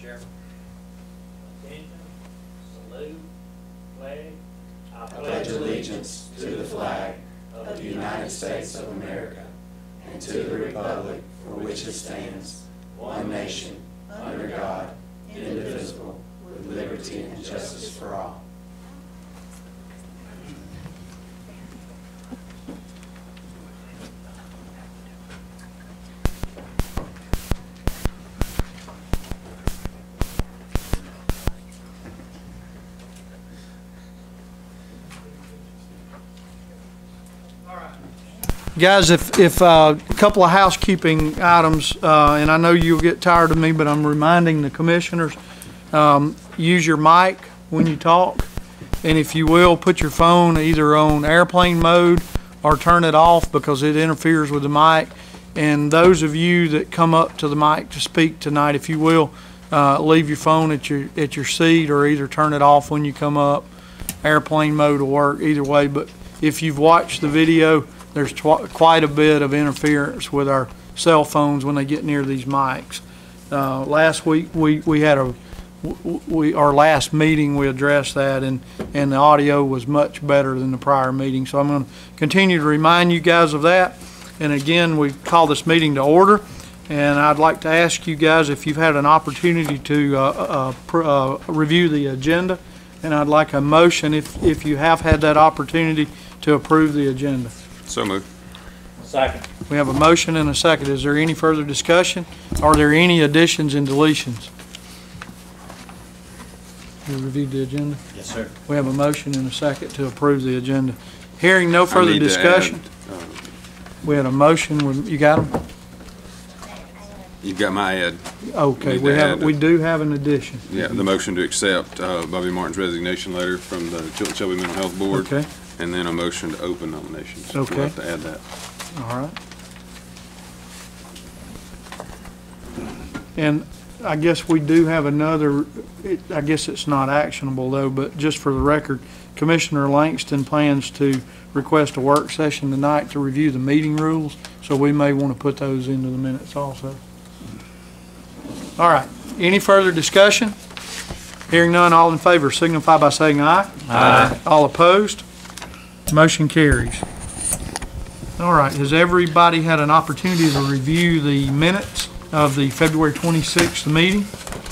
Chairman. Attention, salute, flag. I pledge allegiance to the flag of the United States of America and to the republic for which it stands, one nation, under God, indivisible, with liberty and justice for all. Guys, if a couple of housekeeping items, and I know you'll get tired of me, but I'm reminding the commissioners, use your mic when you talk, and if you will, put your phone either on airplane mode or turn it off because it interferes with the mic. And those of you that come up to the mic to speak tonight, if you will, leave your phone at your seat or either turn it off when you come up. Airplane mode will work either way, but if you've watched the video, there's quite a bit of interference with our cell phones when they get near these mics. Last week we had our last meeting we addressed that, and the audio was much better than the prior meeting. So I'm going to continue to remind you guys of that. And again, we call this meeting to order. And I'd like to ask you guys if you've had an opportunity to review the agenda, and I'd like a motion if you have had that opportunity to approve the agenda. So moved. Second. We have a motion and a second. Is there any further discussion? Are there any additions and deletions? You reviewed the agenda? Yes, sir. We have a motion and a second to approve the agenda. Hearing no further discussion. We had a motion. You got them? You've got my ad. Okay, we do have an addition. Yeah, the motion to accept Bobby Martin's resignation letter from the Chilton Shelby Mental Health Board. Okay. And then a motion to open nominations. Okay. We'll have to add that. All right. And I guess we do have another, I guess it's not actionable though, but just for the record, Commissioner Langston plans to request a work session tonight to review the meeting rules, so we may want to put those into the minutes also. All right. Any further discussion? Hearing none, all in favor signify by saying aye. Aye. All opposed? Motion carries. All right, has everybody had an opportunity to review the minutes of the February 26th meeting?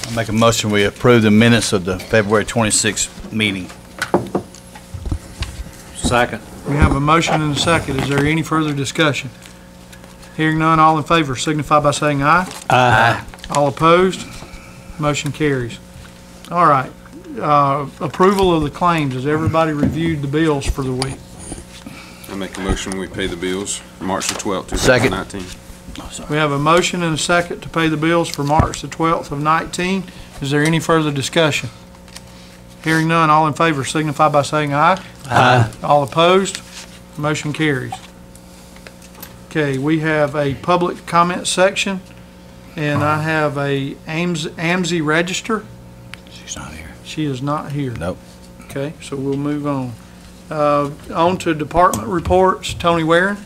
I'll make a motion we approve the minutes of the February 26th meeting. Second. We have a motion and a second. Is there any further discussion? Hearing none, all in favor signify by saying aye. Aye. All opposed? Motion carries. All right, approval of the claims. Has everybody reviewed the bills for the week? I make a motion we pay the bills for March the 12th, 2019. Second. We have a motion and a second to pay the bills for March the 12th of 19. Is there any further discussion? Hearing none, all in favor signify by saying aye. Aye. All opposed? Motion carries. Okay, we have a public comment section, and I have a AMSI register. She's not here. She is not here. Nope. Okay, so we'll move on. On to department reports. Tony Waring.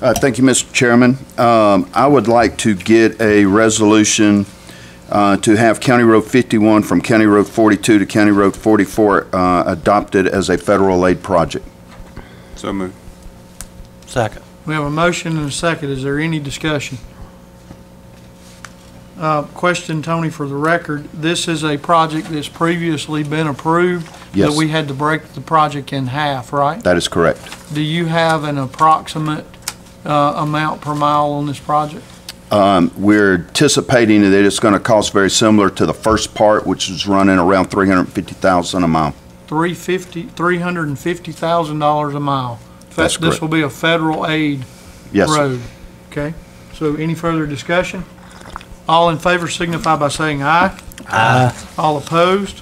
Thank you, Mr. Chairman. I would like to get a resolution to have County Road 51 from County Road 42 to County Road 44 adopted as a federal aid project. So moved. Second. We have a motion and a second. Is there any discussion? Question, Tony, for the record. This is a project that's previously been approved. Yes. That we had to break the project in half, right? That is correct. Do you have an approximate amount per mile on this project? We're anticipating that it's going to cost very similar to the first part, which is running around $350,000 a mile. $350,000 a mile. That's correct. This will be a federal aid road. Okay. So any further discussion? All in favor signify by saying aye. Aye. All opposed?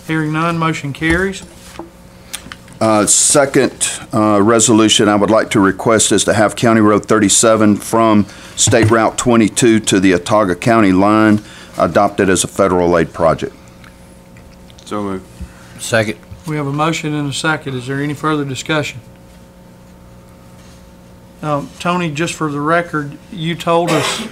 Hearing none, motion carries. Second resolution I would like to request is to have County Road 37 from State Route 22 to the Otaga County line adopted as a federal aid project. So moved. Second. We have a motion and a second. Is there any further discussion? Tony, just for the record, you told us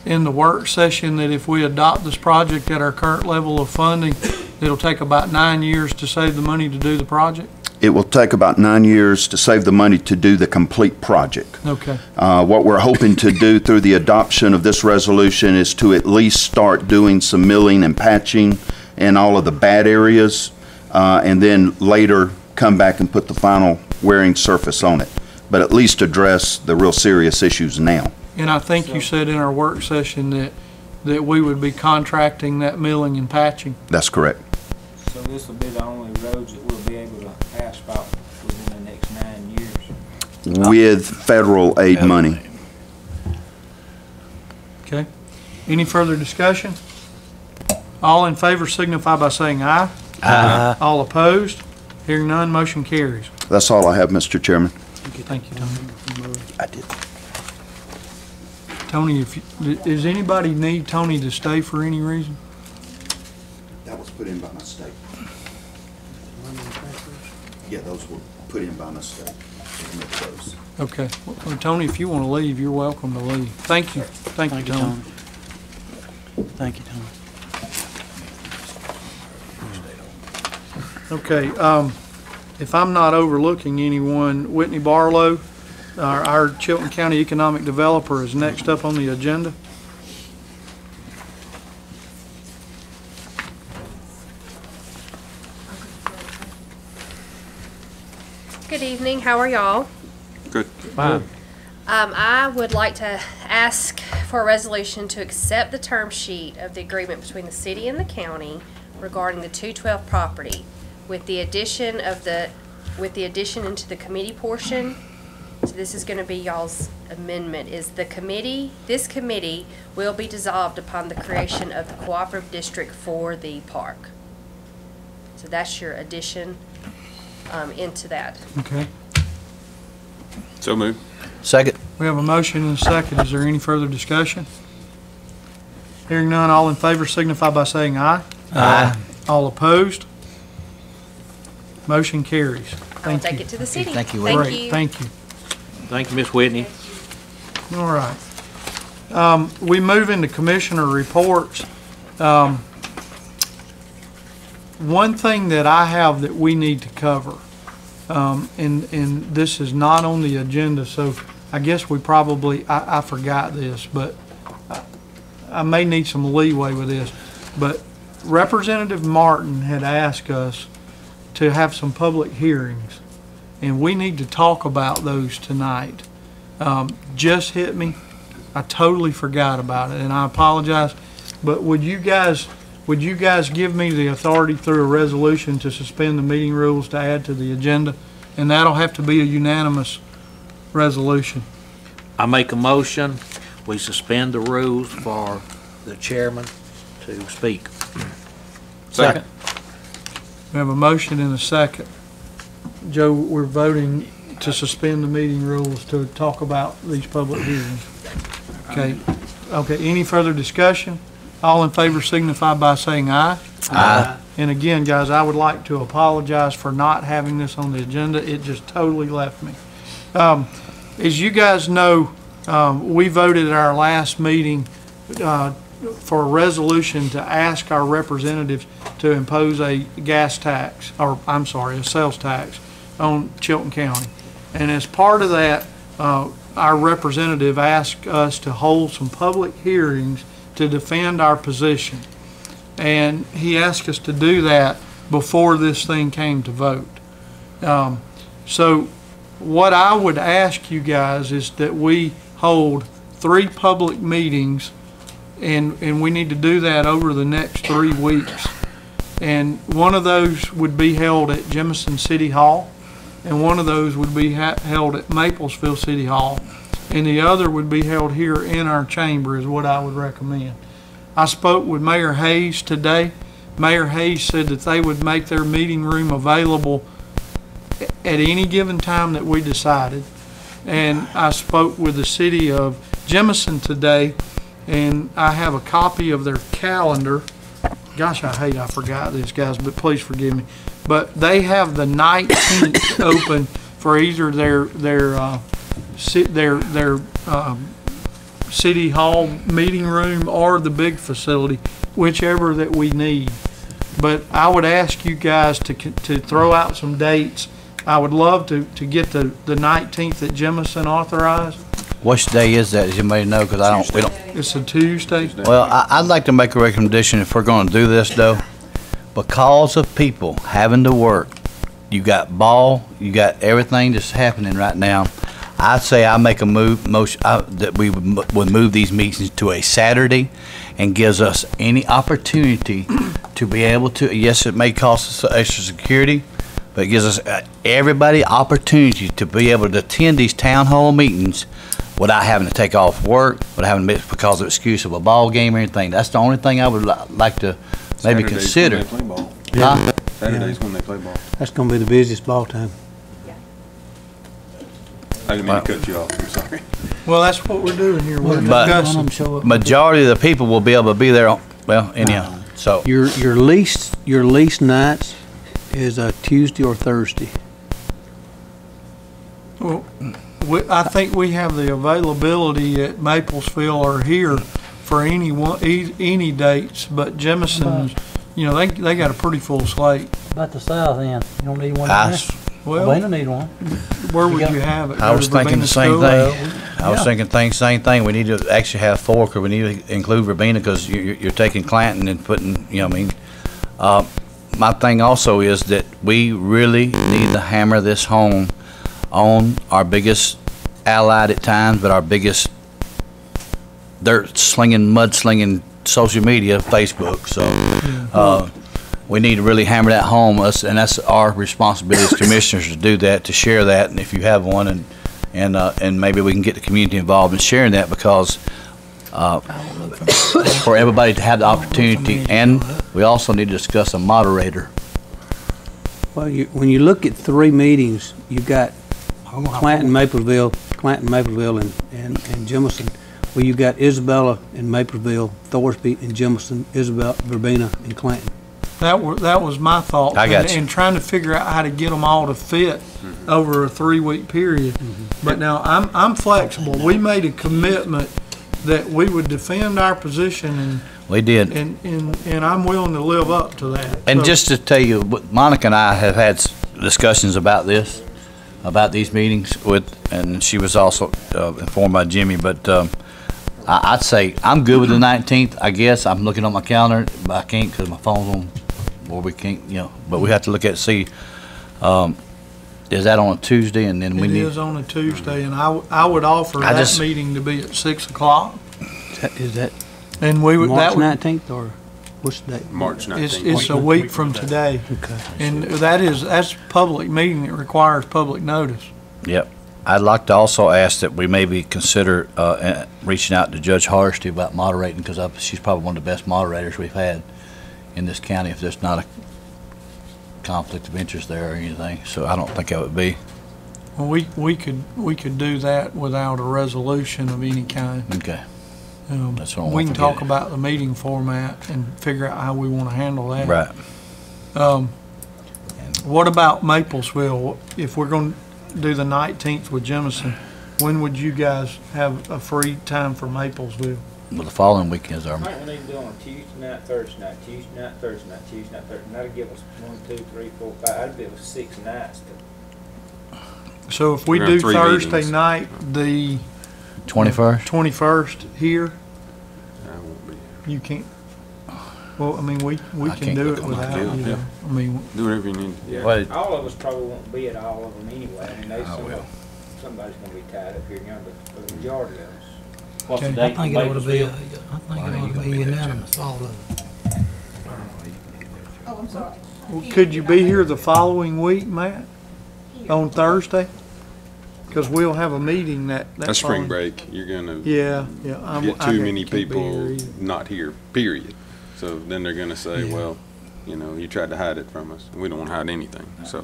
in the work session that if we adopt this project at our current level of funding, it'll take about 9 years to save the money to do the project? It will take about 9 years to save the money to do the complete project. Okay. What we're hoping to do through the adoption of this resolution is to at least start doing some milling and patching in all of the bad areas, and then later come back and put the final wearing surface on it. But at least address the real serious issues now. And I think you said in our work session that we would be contracting that milling and patching. That's correct. So this will be the only roads that we'll be able to asphalt within the next 9 years? With federal aid money. Okay. Any further discussion? All in favor signify by saying aye. Aye. All opposed? Hearing none, motion carries. That's all I have, Mr. Chairman. Thank you, Tony. I did. Tony, does anybody need Tony to stay for any reason? That was put in by mistake. Yeah, those were put in by mistake. Okay. Well, Tony, if you want to leave, you're welcome to leave. Thank you. Thank you, Tony. Thank you, Tony. Okay, if I'm not overlooking anyone, Whitney Barlow, our Chilton County Economic Developer, is next up on the agenda. Good evening, how are y'all? Good. Fine. I would like to ask for a resolution to accept the term sheet of the agreement between the city and the county regarding the 212 property with the addition into the committee portion. So this is going to be y'all's amendment, is this committee will be dissolved upon the creation of the cooperative district for the park. So that's your addition into that. Okay. So moved. Second. We have a motion and a second. Is there any further discussion? Hearing none, all in favor signify by saying aye. Aye. All opposed? Motion carries. I will Thank take you. it to the city. Thank you, Thank Great, you. thank you. Thank you, Miss Whitney. All right. We move into commissioner reports. One thing that I have that we need to cover, and this is not on the agenda, so I guess we probably, I forgot this, but I may need some leeway with this. But Representative Martin had asked us to have some public hearings, and we need to talk about those tonight. Just hit me. I totally forgot about it, and I apologize. But would you guys give me the authority through a resolution to suspend the meeting rules to add to the agenda? And that'll have to be a unanimous resolution. I make a motion, we suspend the rules for the chairman to speak. Second. We have a motion and a second. Joe, we're voting to suspend the meeting rules to talk about these public hearings. Okay. Okay, any further discussion? All in favor signify by saying aye. Aye. And again, guys, I would like to apologize for not having this on the agenda. It just totally left me. As you guys know, we voted at our last meeting for a resolution to ask our representatives to impose a gas tax, or I'm sorry, a sales tax on Chilton County. And as part of that, our representative asked us to hold some public hearings to defend our position. And he asked us to do that before this thing came to vote. So what I would ask you guys is that we hold 3 public meetings, and we need to do that over the next 3 weeks. And one of those would be held at Jemison City Hall, and one of those would be held at Maplesville City Hall, and the other would be held here in our chamber is what I would recommend. I spoke with Mayor Hayes today. Mayor Hayes said that they would make their meeting room available at any given time that we decided. And I spoke with the city of Jemison today, and I have a copy of their calendar. Gosh, I forgot this, guys, but please forgive me. But they have the 19th City Hall meeting room or the big facility, whichever that we need. But I would ask you guys to throw out some dates. I would love to get the 19th that Jemison authorized. Which day is that, as you may know, because we don't. It's a Tuesday. Well, I'd like to make a recommendation if we're gonna do this though, because of people having to work. You got ball, you got everything that's happening right now. I'd say I make a motion that we would move these meetings to a Saturday, and gives us any opportunity to be able to. Yes, it may cost us extra security, but it gives us everybody opportunity to be able to attend these town hall meetings without having to take off work, without having to miss because of excuse of a ball game or anything. That's the only thing I would like to maybe consider. Saturdays when they play ball. Huh? Saturdays when they play ball. That's gonna be the busiest ball time. I didn't mean to cut you off, I'm sorry. Well, that's what we're doing here. We're But discussing. majority of the people will be able to be there, well, anyhow, so. Your lease nights is a Tuesday or Thursday. Well, I think we have the availability at Maplesville or here for any dates, but Jemison's, you know, they got a pretty full slate. About the south end, you don't need one I, Well, Albina need one. where would you have it? I was Go to thinking the Verbena same School? thing. I was thinking same thing. We need to actually have 4, because we need to include Verbena, because you're taking Clanton and putting, you know what I mean? My thing also is that we really need to hammer this home on our biggest allied at times, but our biggest dirt slinging, mud slinging social media, Facebook. So we need to really hammer that home, and that's our responsibility as commissioners to do that, to share that, and if you have one, and maybe we can get the community involved in sharing that, because for everybody to have the opportunity, and we also need to discuss a moderator. Well, when you look at 3 meetings, you've got Clanton, Maplesville, and Jemison. Well, you got Isabella and Maplesville, Thorsby and Jemison, Isabella, Verbena, and Clanton. That was my thought. I got you. And trying to figure out how to get them all to fit over a 3-week period. But now I'm flexible. We made a commitment that we would defend our position, and We did. and I'm willing to live up to that. And So- just to tell you, Monica and I have had discussions about this, about these meetings and she was also informed by Jimmy, but I'd say I'm good with the 19th, I guess. I'm looking on my calendar, but I can't because my phone's on, or we can't, you know, but we have to look at, see, is that on a Tuesday, and then we It need. is on a Tuesday, and I would offer that meeting to be at 6 o'clock. Is that And we would, March that would, 19th, or what's the date? March 19th. it's a week from today. Okay. And that's a public meeting that requires public notice. Yep. I'd like to also ask that we maybe consider reaching out to Judge Harsty about moderating, because she's probably one of the best moderators we've had in this county, if there's not a conflict of interest there or anything. So I don't think that would be. Well, we could do that without a resolution of any kind. Okay. That's what I We want can to talk get. about the meeting format and figure out how we want to handle that. Right. What about Maplesville? If we're going to do the 19th with Jemison, when would you guys have a free time for Maplesville? Well, the following week is our. I think we need to do on a Tuesday night, Thursday night, Tuesday night, Thursday night, Tuesday night, Thursday night. That'd give us 1, 2, 3, 4, 5. That'd give us 6 nights. So if we We're do on 3 Thursday meetings. night, the 21st? 21st here, I won't be. you can't, well, I mean, we I can can't do look it on my without calendar. you. I mean, Do whatever you need. Yeah. Well, All of us probably won't be at all of them anyway. I mean, will. somebody's gonna be tied up here and yonder, but the majority of us. What's the Okay. date? I think it ought to be, Maplesville? I think it ought to be unanimous, all of them. well, could you be here the following week, Matt? On Thursday? Because we'll have a meeting that That's spring following- break. You're gonna Yeah. get too many can't be people here either. not here, period. So then they're gonna say, well, you know, you tried to hide it from us. We don't want to hide anything, so.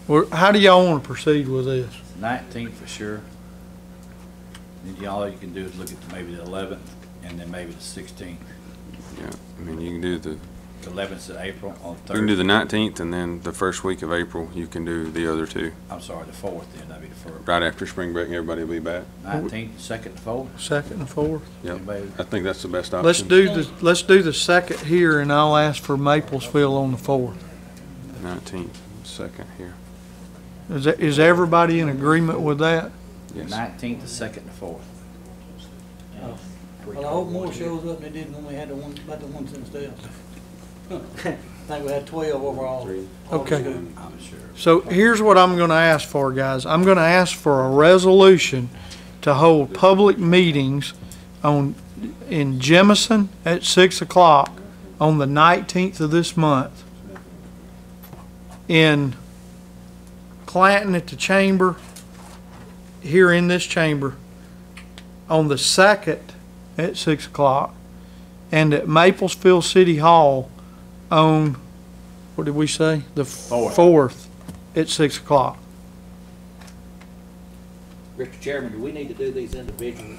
Well, how do y'all want to proceed with this? 19th for sure. And all you can do is look at maybe the 11th, and then maybe the 16th. Yeah, I mean, you can do the 11th of April on You can do the Thursday. 19th, and then the first week of April, you can do the other two. I'm sorry, the 4th then, that'd be the 4th. Right after spring break, everybody will be back. 19th, 2nd, 4th. Second and fourth. Yep. Anybody- I think that's the best option. Let's do the second here, and I'll ask for Maplesville on the fourth. 19th, second here. Is everybody in agreement with that? Yes. 19th, the 2nd, the 4th. Well, I hope more shows up than they did when we had the one, about the ones themselves. I think we had 12 overall. Okay. I'm sure. So here's what I'm gonna ask for, guys. I'm gonna ask for a resolution to hold public meetings in Jemison at 6 o'clock on the 19th of this month. In Clanton at the chamber, here in this chamber, on the 2nd at 6 o'clock, and at Maplesville City Hall on, what did we say? The 4th at 6 o'clock. Mr. Chairman, do we need to do these individually?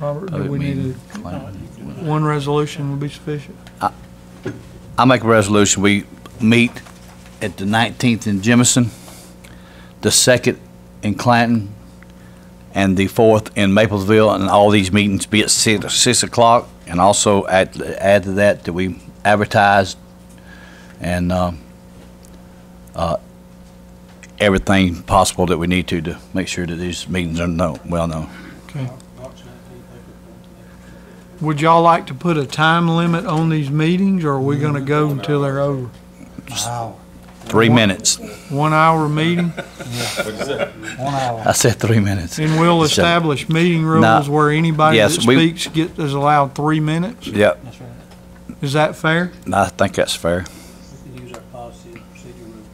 Robert, do Public we need meeting, to, Clanton. one resolution would be sufficient? I make a resolution, we meet at the 19th in Jemison, the 2nd in Clanton, and the 4th in Maplesville, and all these meetings be at 6 o'clock, and also add to that we advertise and everything possible that we need to make sure that these meetings are well known. Okay. Would y'all like to put a time limit on these meetings, or are we gonna go until they're over? Wow. 3 minutes. 1 hour meeting? 1 hour. I said 3 minutes. And we'll establish meeting rules where anybody that Yes, we- speaks is allowed 3 minutes? Yep, That's right. Is that fair? I think that's fair. We can use our policy and procedure rules.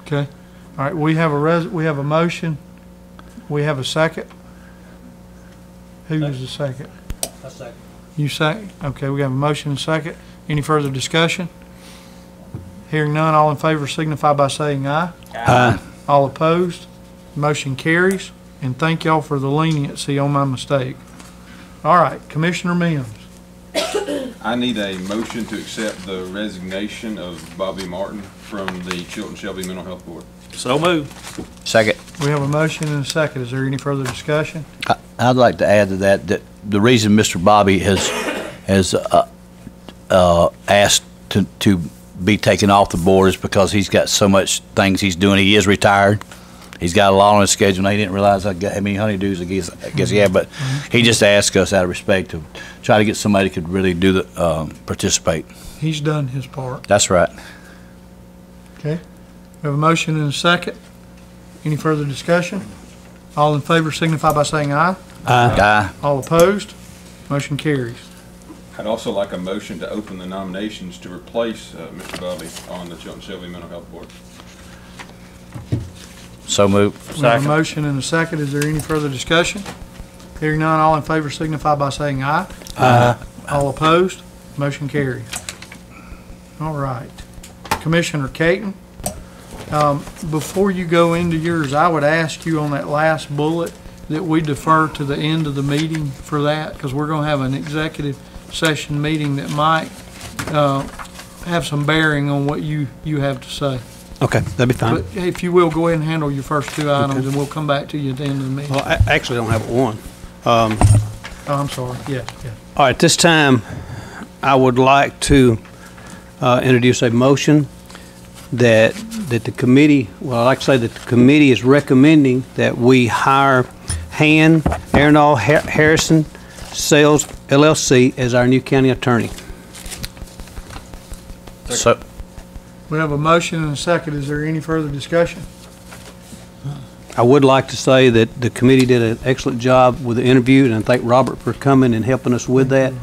Okay. All right, we have a motion. We have a second. Who was the second? A second. You second? Okay, we have a motion and a second. Any further discussion? Hearing none, all in favor signify by saying aye. Aye. All opposed? Motion carries. And thank y'all for the leniency on my mistake. All right, Commissioner Mims. I need a motion to accept the resignation of Bobby Martin from the Chilton Shelby Mental Health Board. So moved. Second. We have a motion and a second. Is there any further discussion? I'd like to add to that the reason Mr. Bobby has asked to be taken off the board is because he's got so much things he's doing. He is retired. He's got a lot on his schedule, and he didn't realize how many honeydews I guess he had, but he just asked us out of respect to try to get somebody who could really do the participate. He's done his part. That's right. Okay. We have a motion and a second. Any further discussion? All in favor signify by saying aye. Aye. All opposed? Motion carries. I'd also like a motion to open the nominations to replace Mr. Bobby on the Chilton Shelby Mental Health Board. So moved. We have a motion and a second. Is there any further discussion? Hearing none, all in favor signify by saying aye. Aye. All opposed? Motion carries. All right. Commissioner Caton, before you go into yours, I would ask you on that last bullet that we defer to the end of the meeting for that, because we're going to have an executive session meeting that might have some bearing on what you have to say. Okay, that'd be fine. But if you will, go ahead and handle your first two items, and we'll come back to you at the end of the meeting. Well, I actually don't have one. Oh, I'm sorry. Yeah. All right, this time, I would like to introduce a motion that the committee, well, I'd like to say that the committee is recommending that we hire Han Arenall Harrison Sales LLC as our new county attorney. So, We have a motion and a second. Is there any further discussion? I would like to say that the committee did an excellent job with the interview, and I thank Robert for coming and helping us with that.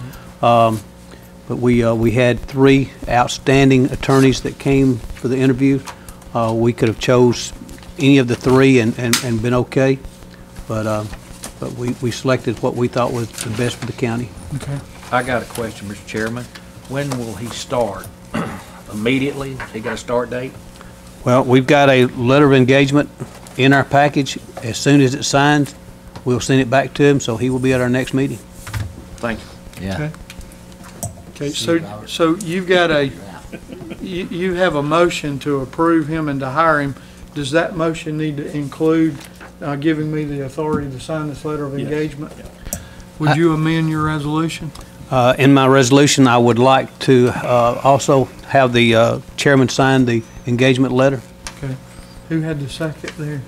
But we had 3 outstanding attorneys that came for the interview. We could have chose any of the 3 and been okay, but we selected what we thought was the best for the county. Okay. I got a question, Mr. Chairman. When will he start? Immediately? He got a start date? Well, we've got a letter of engagement in our package. As soon as it's signed, we'll send it back to him, so he will be at our next meeting. Thank you. yeah. Okay. Okay, so you've got you have a motion to approve him and to hire him. Does that motion need to include giving me the authority to sign this letter of engagement? Would you amend your resolution? In my resolution, I would like to also have the chairman sign the engagement letter. Okay. Who had the second there?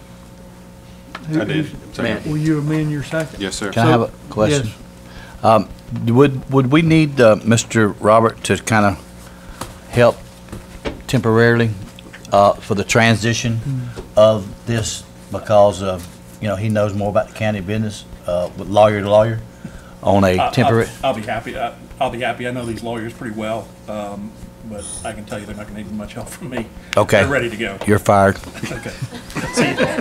I did. Second. Will you amend your second? Yes, sir. Can I have a question? Would we need Mr. Robert to kind of help temporarily for the transition of this, because he knows more about the county business with lawyer to lawyer on a temporary? I'll be happy. I'll be happy. I know these lawyers pretty well, but I can tell you they're not going to need much help from me. Okay. They're ready to go. You're fired. Okay. See you then.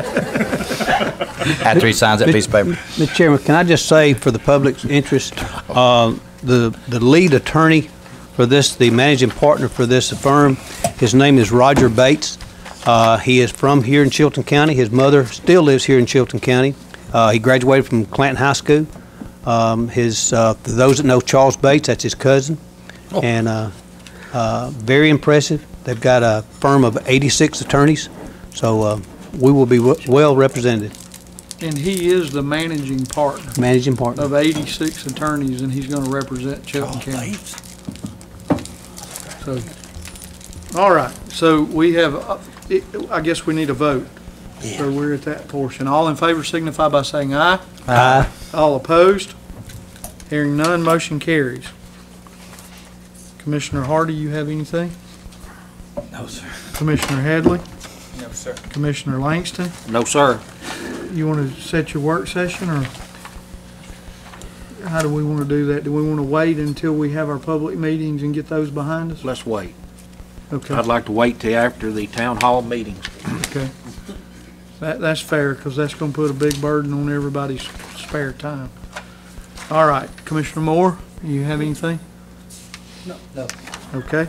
After he signs that piece of paper. Mr. Chairman, can I just say, for the public's interest, the lead attorney for this, the managing partner for this firm, his name is Roger Bates. He is from here in Chilton County. His mother still lives here in Chilton County. He graduated from Clanton High School. For those that know Charles Bates, that's his cousin. And very impressive. They've got a firm of 86 attorneys, so we will be well represented. And he is the managing partner Managing partner. of 86 attorneys, and he's going to represent Chilton County. So, all right, so we have, I guess we need a vote. So we're at that portion. All in favor signify by saying aye. Aye. All opposed? Hearing none, motion carries. Commissioner Hardy, you have anything? No, sir. Commissioner Hadley? No, sir. Commissioner Langston? No, sir. You want to set your work session, or how do we want to do that? Do we want to wait until we have our public meetings and get those behind us? Let's wait. Okay, I'd like to wait till after the town hall meetings. okay. That's fair, because that's going to put a big burden on everybody's spare time. All right, Commissioner Moore, you have anything? No. Okay.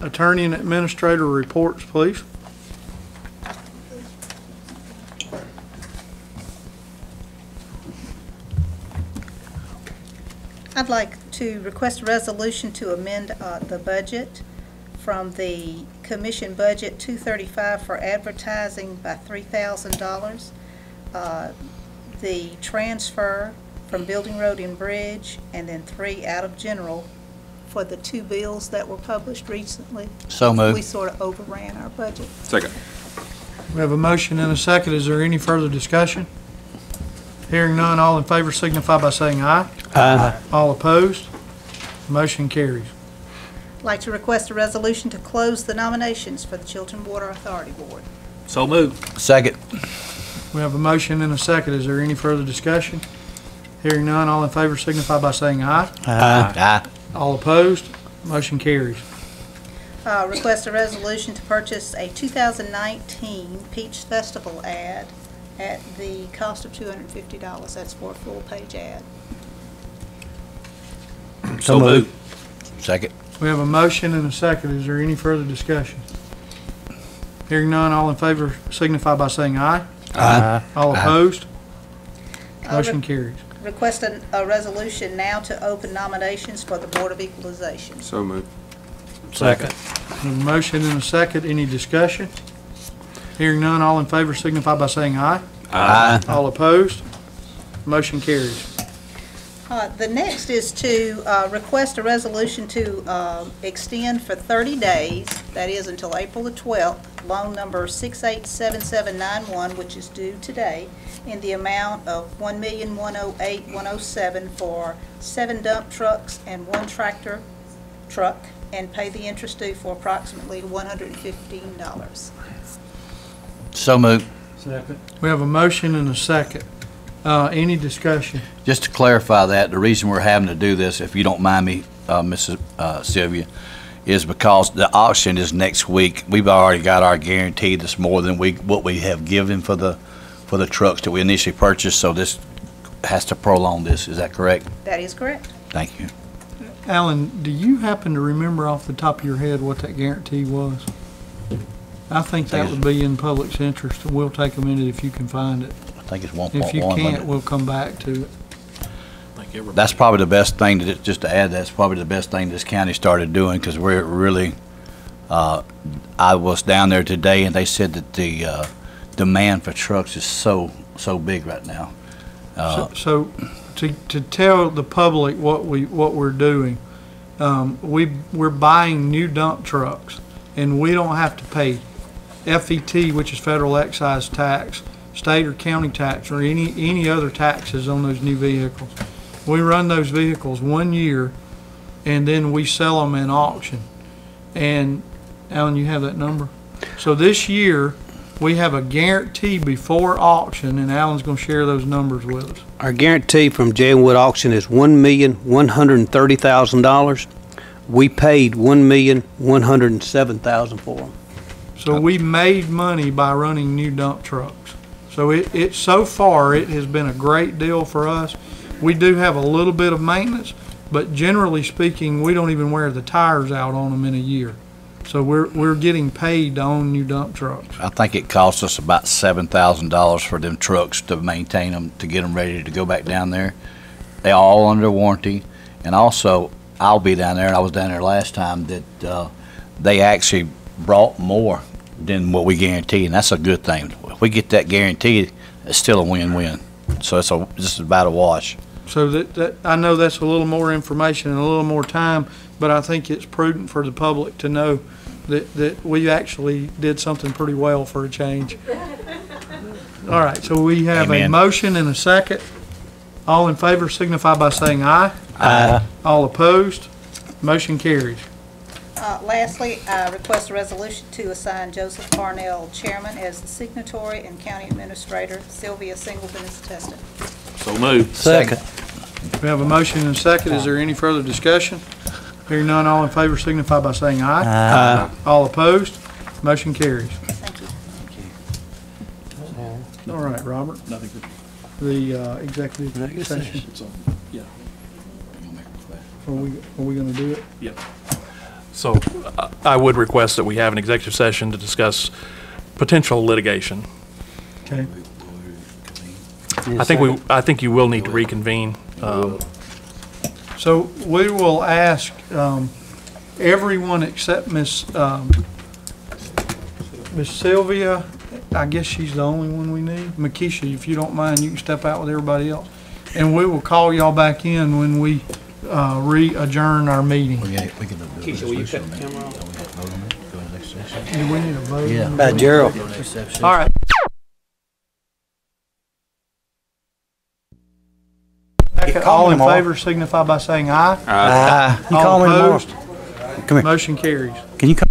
Attorney and administrator reports, please. I'd like to request a resolution to amend the budget from the commission budget 235 for advertising by $3,000. The transfer from Building Road and Bridge, and then 3 out of general for the 2 bills that were published recently. So moved. We sort of overran our budget. Second. We have a motion and a second. Is there any further discussion? Hearing none, all in favor signify by saying aye. Aye. All opposed? Motion carries. I'd like to request a resolution to close the nominations for the Chilton Water Authority Board. So moved. Second. We have a motion and a second. Is there any further discussion? Hearing none, all in favor signify by saying aye. Aye. All opposed? Motion carries. Request a resolution to purchase a 2019 Peach Festival ad at the cost of $250. That's for a full-page ad. So moved. Second. We have a motion and a second. Is there any further discussion? Hearing none, all in favor signify by saying aye. Aye. All opposed? Motion carries. Request a resolution now to open nominations for the Board of Equalization. So moved. Second. We have a motion and a second. Any discussion? Hearing none, all in favor signify by saying aye. Aye. All opposed? Motion carries. The next is to request a resolution to extend for 30 days, that is until April the 12th, loan number 687791, which is due today, in the amount of $1,108,107 for 7 dump trucks and 1 tractor truck, and pay the interest due for approximately $115. So moved. Second. We have a motion and a second. Any discussion? Just to clarify that, the reason we're having to do this, if you don't mind me, Mrs. Sylvia, is because the auction is next week. We've already got our guarantee that's more than what we have given for the trucks that we initially purchased, so this has to prolong this. Is that correct? That is correct. Thank you. Alan, do you happen to remember off the top of your head what that guarantee was? I think that would be in public's interest, and we'll take a minute if you can find it. I think it's 1.1. If you can't, we'll come back to it. I think everybody. That's probably the best thing, just to add, that's probably the best thing this county started doing, because we're really, I was down there today, and they said that the demand for trucks is so big right now. So to tell the public what we're doing, we're buying new dump trucks, and we don't have to pay FET, which is federal excise tax, state or county tax, or any other taxes on those new vehicles. We run those vehicles 1 year, and then we sell them in auction. And Alan, you have that number? So this year, we have a guarantee before auction, and Alan's going to share those numbers with us. Our guarantee from J and Wood Auction is $1,130,000. We paid $1,107,000 for them. So we made money by running new dump trucks. So so far, it has been a great deal for us. We do have a little bit of maintenance, but generally speaking, we don't even wear the tires out on them in a year. So we're getting paid to own new dump trucks. I think it costs us about $7,000 for them trucks to maintain them, to get them ready to go back down there. They're all under warranty, and also, I'll be down there, and I was down there last time, that they actually brought more than what we guarantee, and that's a good thing. If we get that guarantee, it's still a win-win. So it's just about a wash. So that I know that's a little more information and a little more time, but I think it's prudent for the public to know that we actually did something pretty well for a change. All right, so we have a motion and a second. All in favor signify by saying aye. Aye. All opposed, motion carries. Lastly, I request a resolution to assign Joseph Parnell chairman as the signatory and county administrator, Sylvia Singleton as attestant. So moved. Second. We have a motion and a second. Is there any further discussion? Hearing none, all in favor signify by saying aye. Aye. All opposed, motion carries. Thank you. All right, Robert, Nothing for the executive session. it's on. Yeah. Are we going to do it? Yep. So I would request that we have an executive session to discuss potential litigation. Okay. I think you will need to reconvene. So we will ask everyone except Miss Sylvia. I guess she's the only one we need. Makisha, if you don't mind, you can step out with everybody else. And we will call y'all back in when we re-adjourn our meeting. Keisha, will you cut the camera off? Do we need a vote? Yeah. Gerald. All right. All in favor signify by saying aye. Aye. All opposed? Motion carries. Can you come?